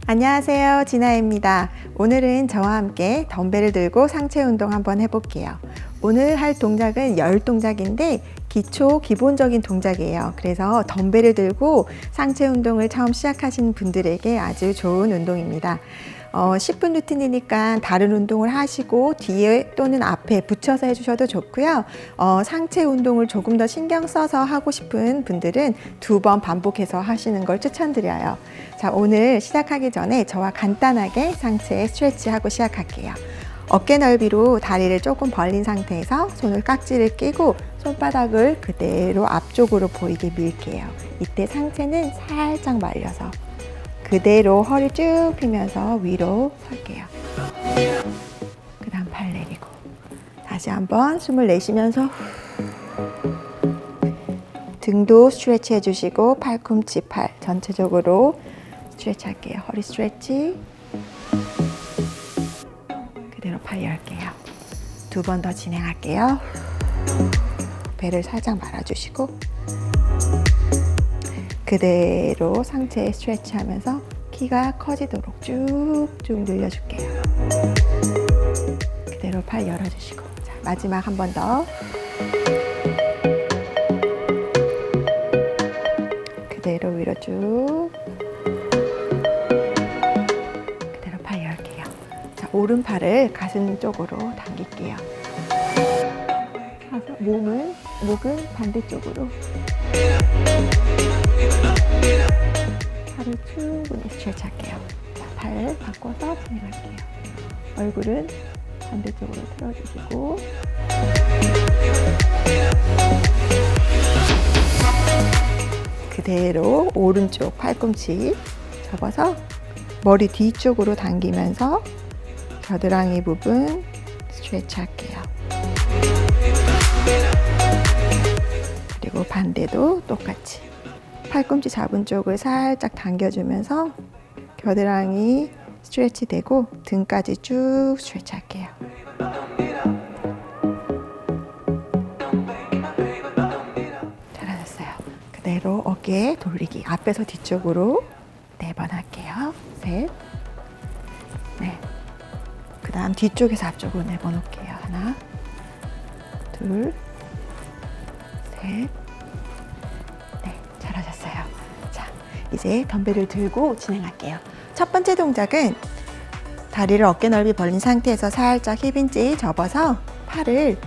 안녕하세요, 진아입니다. 오늘은 저와 함께 덤벨을 들고 상체 운동 한번 해볼게요. 오늘 할 동작은 열 동작인데 기본적인 동작이에요. 그래서 덤벨을 들고 상체 운동을 처음 시작하시는 분들에게 아주 좋은 운동입니다. 10분 루틴이니까 다른 운동을 하시고 뒤에 또는 앞에 붙여서 해주셔도 좋고요. 상체 운동을 조금 더 신경 써서 하고 싶은 분들은 2번 반복해서 하시는 걸 추천드려요. 자, 오늘 시작하기 전에 저와 간단하게 상체 스트레치 하고 시작할게요. 어깨 넓이로 다리를 조금 벌린 상태에서 손을 깍지를 끼고 손바닥을 그대로 앞쪽으로 보이게 밀게요. 이때 상체는 살짝 말려서 그대로 허리 쭉 펴면서 위로 설게요. 그 다음 팔 내리고 다시 한번 숨을 내쉬면서 등도 스트레치 해주시고 팔꿈치, 팔 전체적으로 스트레치 할게요. 허리 스트레치 그대로 팔 열게요. 2번 더 진행할게요. 배를 살짝 말아주시고 그대로 상체 스트레치 하면서 키가 커지도록 쭉쭉 늘려줄게요. 그대로 팔 열어주시고 자, 마지막 한 번 더 그대로 위로 쭉 그대로 팔 열게요. 자, 오른팔을 가슴 쪽으로 당길게요. 목은 반대쪽으로 팔을 충분히 스트레치 할게요. 자, 팔 바꿔서 진행할게요. 얼굴은 반대쪽으로 틀어주시고 그대로 오른쪽 팔꿈치 접어서 머리 뒤쪽으로 당기면서 겨드랑이 부분 스트레치 할게요. 그리고 반대도 똑같이 팔꿈치 잡은 쪽을 살짝 당겨주면서 겨드랑이 스트레치 되고 등까지 쭉 스트레치 할게요. 잘하셨어요. 그대로 어깨 돌리기 앞에서 뒤쪽으로 4번 할게요. 셋, 넷. 그 다음 뒤쪽에서 앞쪽으로 4번 올게요. 하나, 둘, 셋, 네, 잘하셨어요. 자, 이제 덤벨을 들고 진행할게요. 첫 번째 동작은 다리를 어깨 넓이 벌린 상태에서 살짝 힙인지 접어서 팔을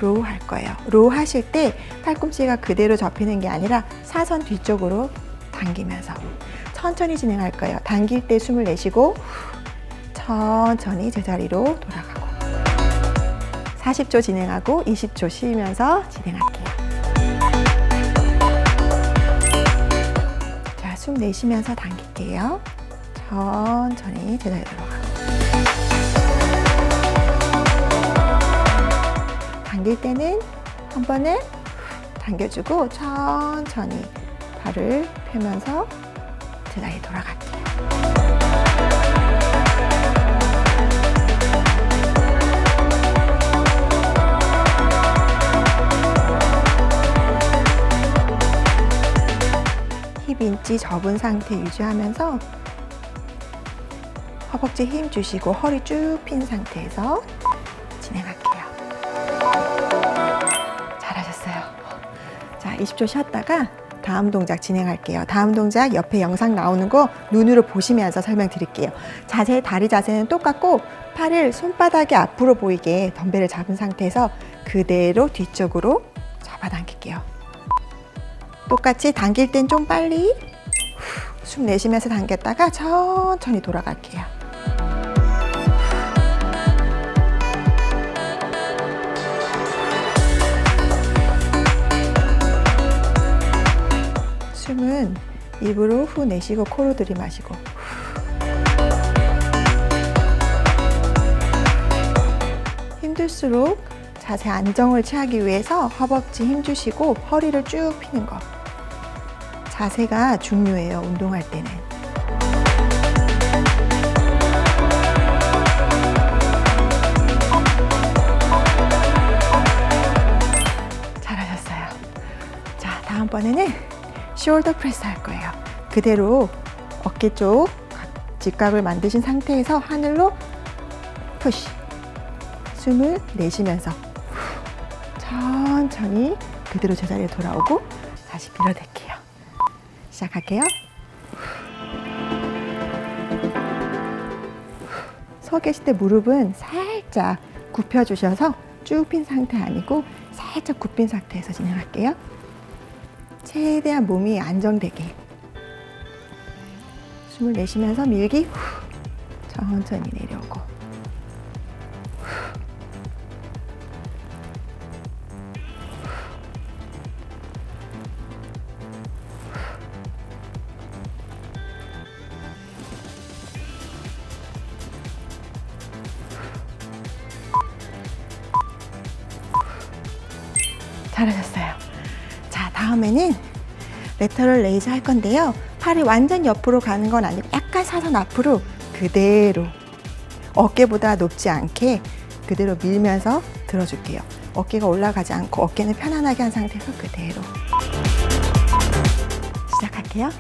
로우 할 거예요. 로우 하실 때 팔꿈치가 그대로 접히는 게 아니라 사선 뒤쪽으로 당기면서 천천히 진행할 거예요. 당길 때 숨을 내쉬고 천천히 제자리로 돌아가고 40초 진행하고 20초 쉬면서 진행할게요. 자, 숨 내쉬면서 당길게요. 천천히 제자리로 돌아가고 당길 때는 한 번에 당겨주고 천천히 발을 펴면서 제자리에 돌아갈게요. 힙 인치 접은 상태 유지하면서 허벅지 힘 주시고 허리 쭉 핀 상태에서 진행할게요. 잘하셨어요. 자, 20초 쉬었다가 다음 동작 진행할게요. 다음 동작 옆에 영상 나오는 거 눈으로 보시면서 설명드릴게요. 다리 자세는 똑같고 팔을 손바닥이 앞으로 보이게 덤벨을 잡은 상태에서 그대로 뒤쪽으로 잡아당길게요. 똑같이 당길 땐 좀 빨리 숨 내쉬면서 당겼다가 천천히 돌아갈게요. 숨은 입으로 후 내쉬고 코로 들이마시고 힘들수록 자세 안정을 취하기 위해서 허벅지 힘 주시고 허리를 쭉 펴는 거 자세가 중요해요. 운동할 때는 잘하셨어요. 자, 다음번에는 숄더 프레스 할 거예요. 그대로 어깨 쪽 직각을 만드신 상태에서 하늘로 푸시. 숨을 내쉬면서 천천히 그대로 제자리에 돌아오고 다시 밀어낼게요. 시작할게요. 서 계실 때 무릎은 살짝 굽혀주셔서 쭉 핀 상태 아니고 살짝 굽힌 상태에서 진행할게요. 최대한 몸이 안정되게 숨을 내쉬면서 밀기. 천천히 내려오고. 잘하셨어요. 자, 다음에는 레터럴 레이즈 할 건데요. 팔이 완전 옆으로 가는 건 아니고 약간 사선 앞으로 그대로 어깨보다 높지 않게 그대로 밀면서 들어줄게요. 어깨가 올라가지 않고 어깨는 편안하게 한 상태에서 그대로 시작할게요.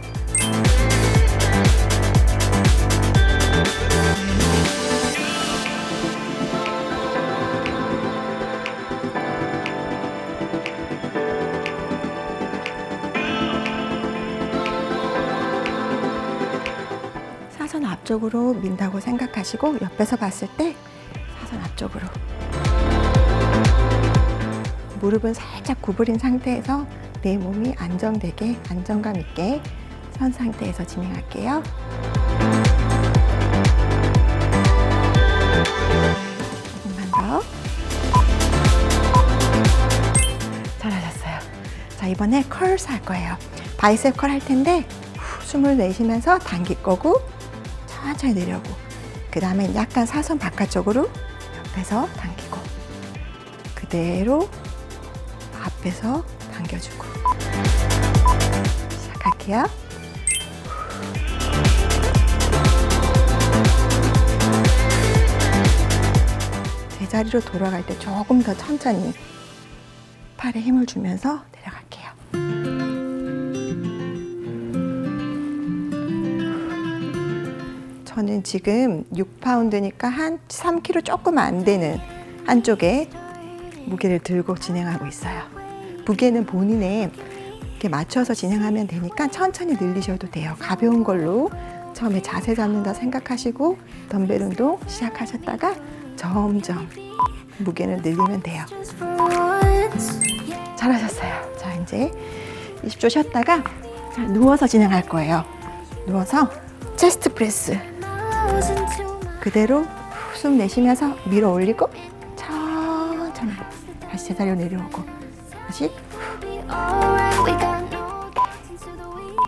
사선 앞쪽으로 민다고 생각하시고 옆에서 봤을 때 사선 앞쪽으로 무릎은 살짝 구부린 상태에서 내 몸이 안정되게 안정감 있게 선 상태에서 진행할게요. 조금만 더. 잘하셨어요. 자, 이번에 컬스 할 거예요. 바이셉 컬 할 텐데 숨을 내쉬면서 당길 거고 천천히 내려오고, 그 다음에 약간 사선 바깥쪽으로 옆에서 당기고 그대로 앞에서 당겨주고 시작할게요. 제자리로 돌아갈 때 조금 더 천천히 팔에 힘을 주면서 내려갈게요. 저는 지금 6파운드니까 한 3kg 조금 안 되는 한쪽에 무게를 들고 진행하고 있어요. 무게는 본인에 이렇게 맞춰서 진행하면 되니까 천천히 늘리셔도 돼요. 가벼운 걸로 처음에 자세 잡는다 생각하시고 덤벨 운동 시작하셨다가 점점 무게를 늘리면 돼요. 잘하셨어요. 자, 이제 20초 쉬었다가 누워서 진행할 거예요. 누워서 체스트 프레스 그대로 숨 내쉬면서 밀어 올리고 천천히 다시 제자리로 내려오고 다시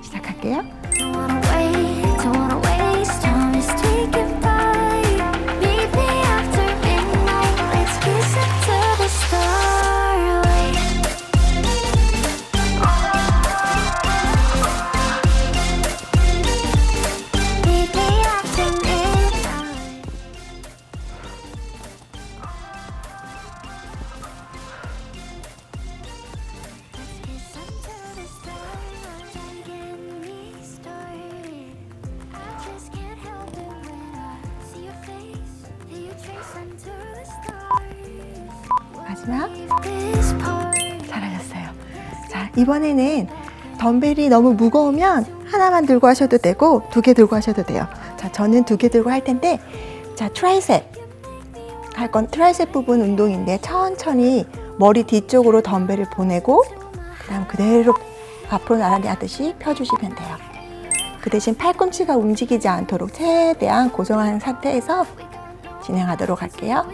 시작할게요. 마지막. 잘하셨어요. 자, 이번에는 덤벨이 너무 무거우면 하나만 들고 하셔도 되고 2개 들고 하셔도 돼요. 자, 저는 2개 들고 할 텐데, 자, 트라이셉 할 건 트라이셉 부분 운동인데 천천히 머리 뒤쪽으로 덤벨을 보내고 그 다음 그대로 앞으로 나가듯이 펴주시면 돼요. 그 대신 팔꿈치가 움직이지 않도록 최대한 고정한 상태에서 진행하도록 할게요.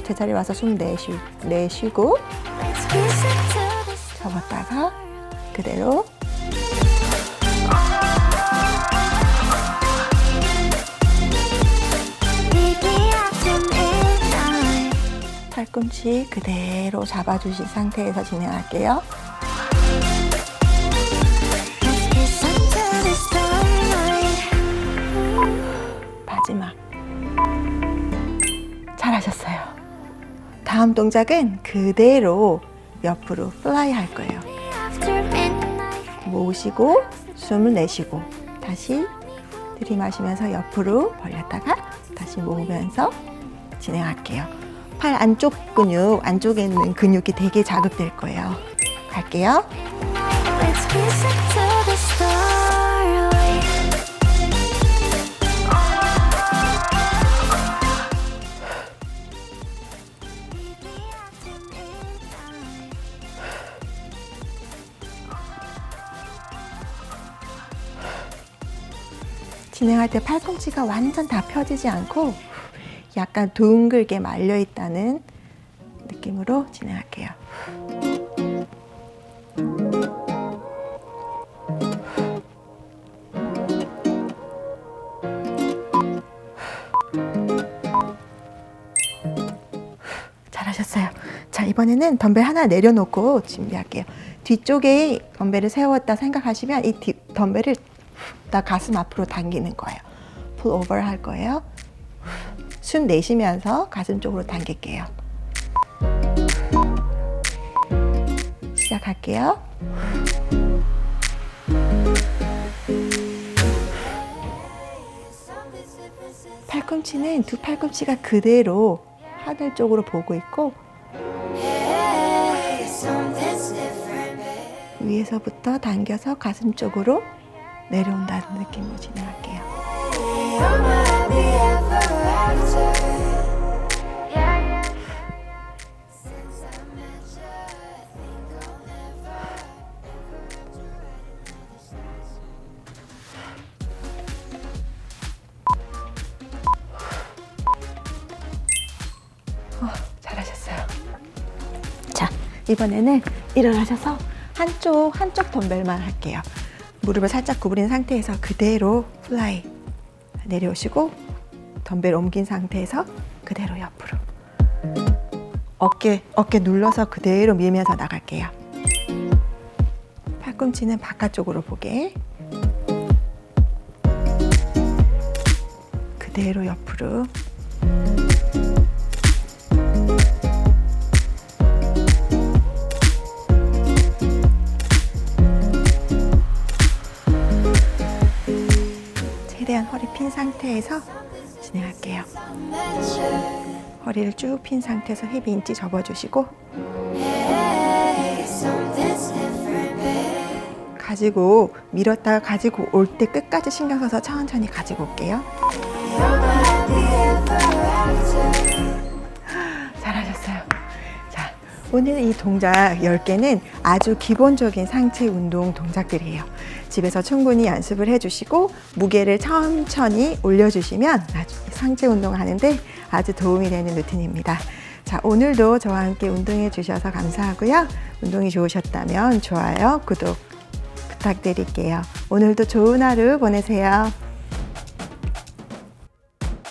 제자리 와서 숨 내쉬고 접었다가 그대로 팔꿈치 그대로 잡아주신 상태에서 진행할게요. 마지막. 잘하셨어요. 다음 동작은 그대로 옆으로 플라이 할 거예요. 모으시고 숨을 내쉬고 다시 들이마시면서 옆으로 벌렸다가 다시 모으면서 진행할게요. 팔 안쪽 근육, 안쪽에 있는 근육이 되게 자극될 거예요. 갈게요. 진행할 때 팔꿈치가 완전 다 펴지지 않고 약간 둥글게 말려 있다는 느낌으로 진행할게요. 잘하셨어요. 자, 이번에는 덤벨 하나 내려놓고 준비할게요. 뒤쪽에 덤벨을 세웠다 생각하시면 이 덤벨을 나 가슴 앞으로 당기는 거예요. 풀 오버 할 거예요. 숨 내쉬면서 가슴 쪽으로 당길게요. 시작할게요. 팔꿈치는 두 팔꿈치가 그대로 하늘 쪽으로 보고 있고 위에서부터 당겨서 가슴 쪽으로 내려온다는 느낌으로 진행할게요. 잘하셨어요. 자, 이번에는 일어나셔서 한쪽 덤벨만 할게요. 무릎을 살짝 구부린 상태에서 그대로 플라이 내려오시고 덤벨 옮긴 상태에서 그대로 옆으로 어깨 눌러서 그대로 밀면서 나갈게요. 팔꿈치는 바깥쪽으로 보게 그대로 옆으로 최대한 허리 핀 상태에서 진행할게요. 허리를 쭉 핀 상태에서 힙 인치 접어주시고 가지고 밀었다가 가지고 올 때 끝까지 신경 써서 천천히 가지고 올게요. 잘하셨어요. 자, 오늘 이 동작 10개는 아주 기본적인 상체 운동 동작들이에요. 집에서 충분히 연습을 해주시고 무게를 천천히 올려주시면 상체 운동하는데 아주 도움이 되는 루틴입니다. 자, 오늘도 저와 함께 운동해 주셔서 감사하고요. 운동이 좋으셨다면 좋아요, 구독 부탁드릴게요. 오늘도 좋은 하루 보내세요.